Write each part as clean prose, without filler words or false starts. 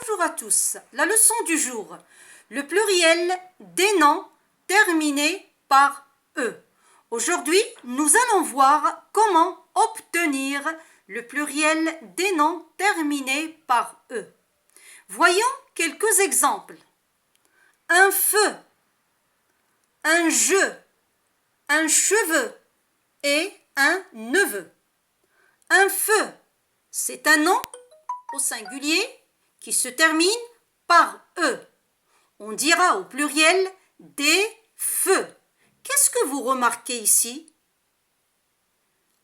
Bonjour à tous. La leçon du jour. Le pluriel des noms terminés par E. Aujourd'hui, nous allons voir comment obtenir le pluriel des noms terminés par E. Voyons quelques exemples. Un feu, un jeu, un cheveu et un neveu. Un feu, c'est un nom au singulier qui se termine par E. On dira au pluriel des feux. Qu'est-ce que vous remarquez ici?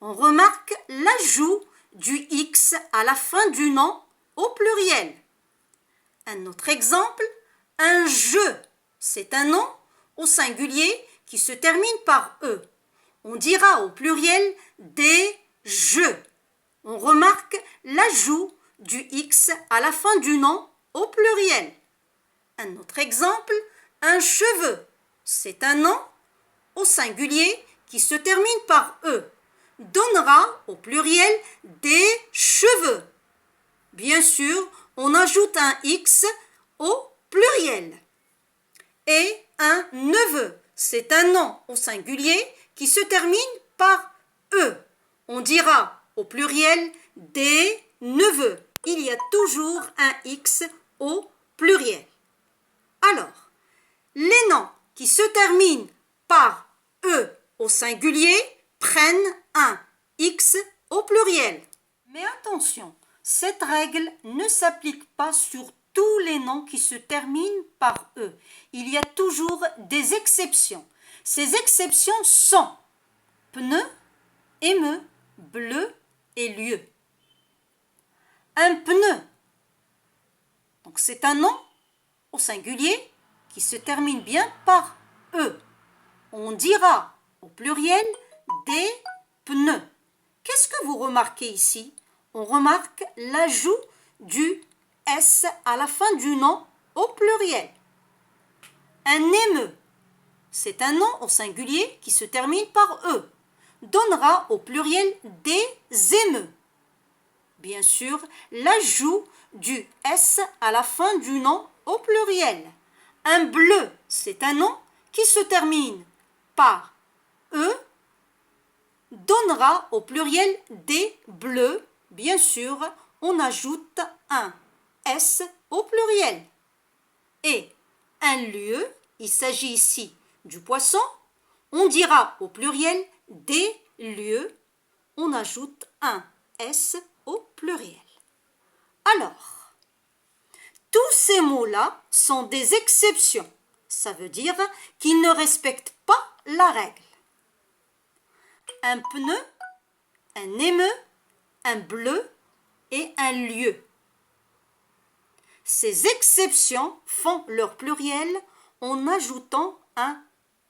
On remarque l'ajout du X à la fin du nom au pluriel. Un autre exemple, un jeu, c'est un nom au singulier qui se termine par E. On dira au pluriel des jeux. On remarque l'ajout du X à la fin du nom au pluriel. Un autre exemple, un cheveu, c'est un nom au singulier qui se termine par E. Donnera au pluriel des cheveux. Bien sûr, on ajoute un X au pluriel. Et un neveu, c'est un nom au singulier qui se termine par E. On dira au pluriel des neveux. Il y a toujours un X au pluriel. Alors, les noms qui se terminent par E au singulier prennent un X au pluriel. Mais attention, cette règle ne s'applique pas sur tous les noms qui se terminent par E. Il y a toujours des exceptions. Ces exceptions sont pneu, émeu, bleu et lieu. Un pneu, donc c'est un nom au singulier qui se termine bien par E. On dira au pluriel des pneus. Qu'est-ce que vous remarquez ici? On remarque l'ajout du S à la fin du nom au pluriel. Un émeu, c'est un nom au singulier qui se termine par E. Donnera au pluriel des émeux. Bien sûr, l'ajout du S à la fin du nom au pluriel. Un bleu, c'est un nom qui se termine par E, donnera au pluriel des bleus. Bien sûr, on ajoute un S au pluriel. Et un lieu, il s'agit ici du poisson, on dira au pluriel des lieux, on ajoute un S au pluriel. Alors, tous ces mots-là sont des exceptions. Ça veut dire qu'ils ne respectent pas la règle. Un pneu, un émeu, un bleu et un lieu. Ces exceptions font leur pluriel en ajoutant un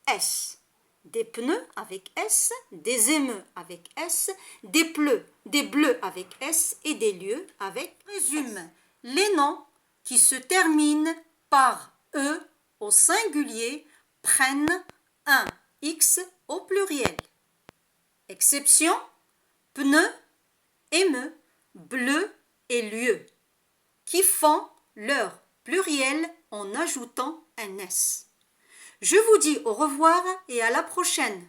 S. Des pneus avec S, des émeux avec S, des bleus avec S et des lieux avec résume. Les noms qui se terminent par E au singulier prennent un X au pluriel. Exception, pneu, émeu, bleu et lieu, qui font leur pluriel en ajoutant un S. Je vous dis au revoir et à la prochaine.